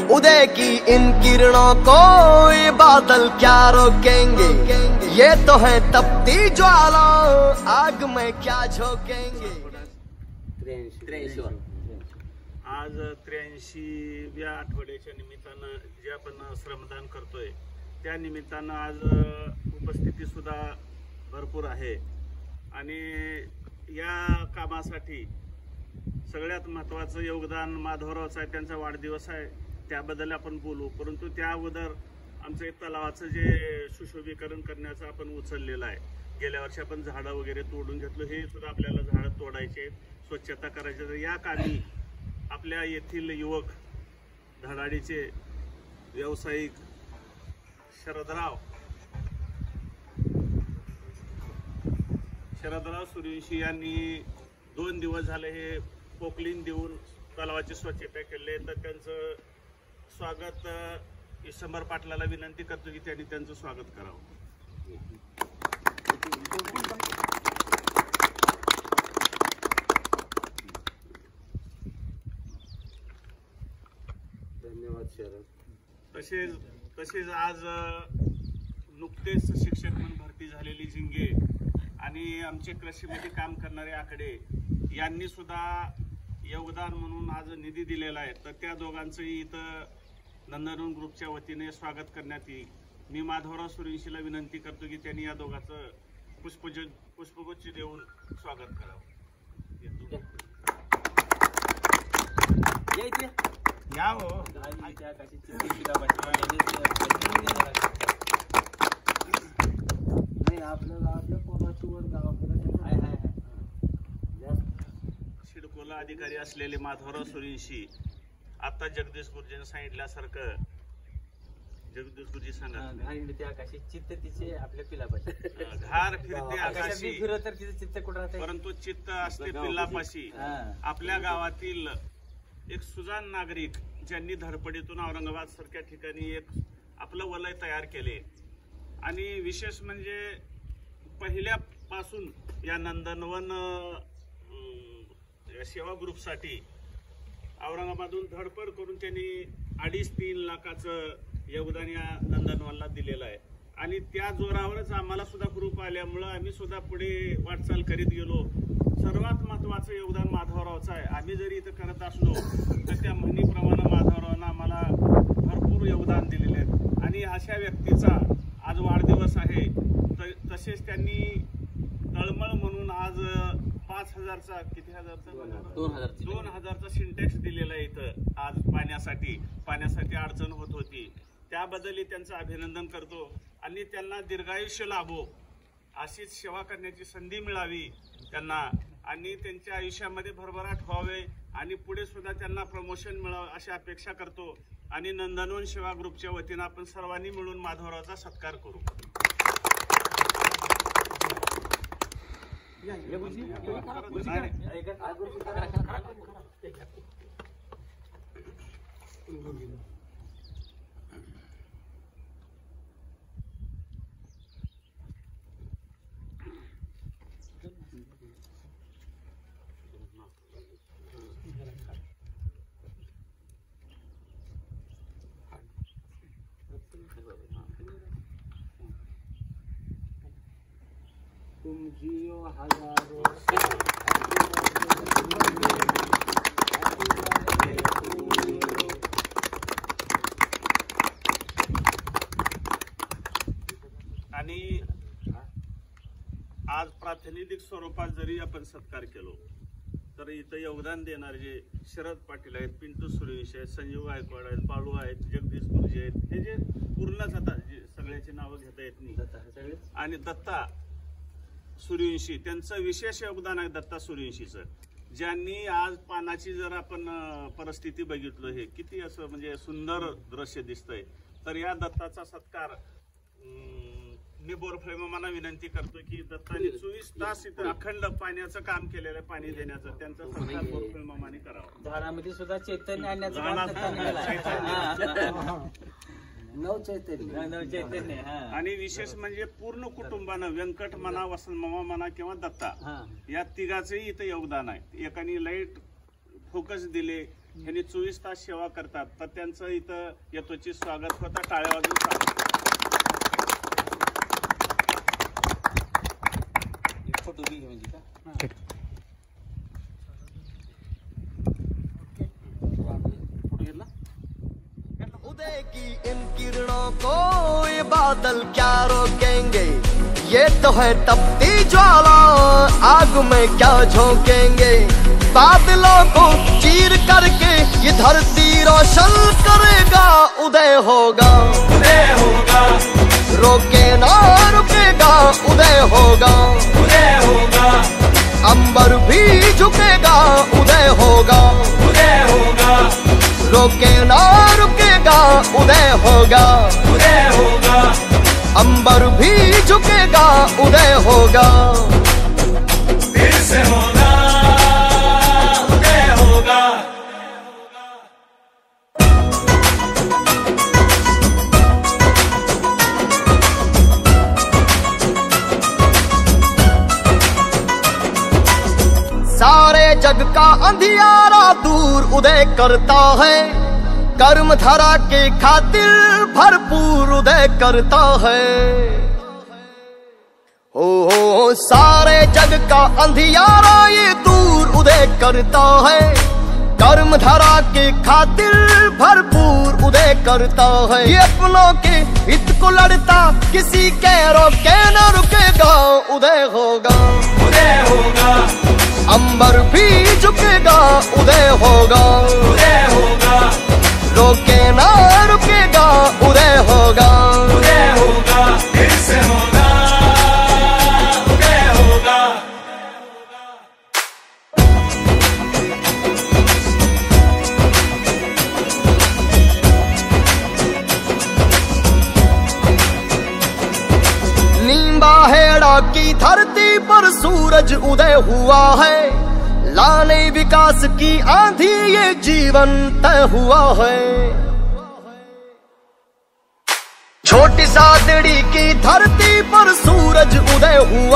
उदय की इन किरणों को ये बादल क्या रोकेंगे, ये तो है तपती ज्वाला, आग में क्या झोंकेंगे। आज 83व्या आठवड्याच्या निमित्तानं जे आपण श्रमदान करतोय त्या निमित्तानं आज उपस्थिती सुद्धा भरपूर आहे आणि या कामासाठी सगळ्यात महत्त्वाचं योगदान माधवरावचं आहे। त्यांचा वाढदिवस आहे त्याबद्दल आपण बोलू, परंतु त्या अगोदर आमचं तलावाचं जे सुशोभीकरण करण्याचं आपण उचललेलं आहे। गेल्या वर्षी आपण झाडं वगैरे तोडून घेतलो, हे सुद्धा आपल्याला झाडं तोडायचे, स्वच्छता करायची। तर या कामी आपल्या येथील युवक धडाडीचे व्यावसायिक शरदराव सूर्यवंशी यांनी 2 दिवस झाले हे पोकलीन देऊन तलावाची स्वच्छता केली। तर त्यांचं स्वागत ईश्वर पाटलाला विनंती करतो की त्यांनी त्यांचं स्वागत करावं। धन्यवाद शरद। तसेच आज नुकतेच शिक्षक म्हणून भरती झालेली जिंगे आणि आमचे कृषीमध्ये काम करणारे आकडे यांनी सुद्धा योगदान म्हणून आज निधी दिलेला आहे। तर त्या दोघांचंही इथं नंदनवन ग्रुपच्या वतीने स्वागत करण्यात येईल। मी माधवराव सूर्यवंशीला विनंती करतो की त्यांनी या दोघांचं पुष्पगुच्छ देऊन स्वागत करावं। या हो सिडकोला अधिकारी असलेले माधवराव सूर्यवंशी आता जगदीश गुरुजींनी सांगितल्यासारखं, जगदीश गुरुजी सांगा आकाशी चित्त तिचे आपल्या पिलापाशी घार फिरते आकाशी फिरत तर तिचं चित्त कुठं राहते, परंतु चित्त असते पिल्लापाशी। आपल्या गावातील एक सुजाण नागरिक ज्यांनी धडपडीतून औरंगाबाद सारख्या ठिकाणी एक आपलं वलय तयार केले आणि विशेष म्हणजे पहिल्यापासून या नंदनवन सेवा ग्रुपसाठी औरंगाबादहून धडपड करून त्यांनी 2.5-3 लाखाचं योगदान या नंदनवनला दिलेलं आहे आणि त्या जोरावरच आम्हाला सुद्धा ग्रुप आल्यामुळं आम्ही सुद्धा पुढे वाटचाल करीत गेलो। सर्वात महत्त्वाचं योगदान माधवरावचं आहे। आम्ही जरी इथं करत असलो तर त्या म्हणीप्रमाणे माधवरावांना आम्हाला भरपूर योगदान दिलेले आहे आणि अशा व्यक्तीचा आज वाढदिवस आहे। तसेच त्यांनी तळमळ म्हणून आज 5,000चा किती हजारचा 2,000चा सिंटेक्स दिलेला आहे इथं आज पाण्यासाठी अडचण होत होती, त्याबद्दल त्यांचं अभिनंदन करतो आणि त्यांना दीर्घायुष्य लाभो अशीच सेवा करण्याची संधी मिळावी त्यांना आणि त्यांच्या आयुष्यामध्ये भरभराट व्हावे आणि पुढे सुद्धा त्यांना प्रमोशन मिळावं अशी अपेक्षा करतो आणि नंदनवन सेवा ग्रुपच्या वतीनं आपण सर्वांनी मिळून माधवरावचा सत्कार करू। तुम जियो हजारों आणि आज प्रातिनिधिक स्वरूपात जरी आपण सत्कार केलो तर इथं योगदान देणारे जे शरद पाटील आहेत, पिंटू सूर्यवंशी आहेत, संजीव गायकवाड आहेत, बाळू आहेत, जगदीश गुरुजी आहेत, हे जे पूर्णच आता सगळ्याची नावं घेता येत नाही आणि दत्ता सूर्यवंशी त्यांचं विशेष योगदान आहे। दत्ता सूर्यवंशीचं ज्यांनी आज पानाची जर आपण परिस्थिती बघितलो, हे किती असं म्हणजे सुंदर दृश्य दिसतंय। तर या दत्ताचा सत्कार मी बोरफळेमामांना विनंती करतो की दत्ताने 24 तास इथं अखंड पाण्याचं काम केलेलं आहे, पाणी देण्याचं, त्यांचा सत्कार बोरफळेमामांनी करावा। झाडामध्ये सुद्धा चैतन्य आणण्याचं नवचैतन्य आणि विशेष म्हणजे पूर्ण कुटुंबानं व्यंकट म्हणा, वसंत मामा म्हणा किंवा दत्ता या तिघाचंही इथं योगदान आहे। एकाने लाईट फोकस दिले, ह्यांनी 24 तास सेवा करतात. तर त्यांचं इथं यथोचित स्वागत होतं. टाळ्या वाजवून स्वागत. फोटो बी म्हणजे का फोटो घेतला. उदय की इन किरणों को ये बादल क्या रोकेंगे, ये तो है तपती ज्वाला, आग में क्या झोंकेंगे. बादलों को चीर करके ये धरती रोशन करेगा. उदय होगा, उदय होगा, रोके ना रुकेगा. उदय होगा, उदय होगा, अंबर भी झुकेगा. उदय होगा, उदय होगा, रोके ना रुकेगा. उदय होगा, उदय होगा, अंबर भी झुकेगा. उदय होगा, फिर से होगा, उदय होगा. सारे जग का अंधियारा दूर उदय करता है. कर्म धरा के खातिर भरपूर उदय करता है. हो सारे जग का अंधियारा ये दूर उदय करता है. कर्म धरा के खातिर भरपूर उदय करता है. ये अपनों के हित को लड़ता, किसी के रोके न रुकेगा. उदय होगा, उदय होगा, अंबर भी झुकेगा. उदय होगा, उदय होगा, रोके ना रुकेगा. उदय होगा, उदय होगा, फिर से होगा, उदय होगा. नींबाहेड़ा की धरती पर सूरज उदय हुआ है. लाने विकास की आंधी ये जीवन तय हुआ है. छोटी सादड़ी की धरती पर सूरज उदय हुआ.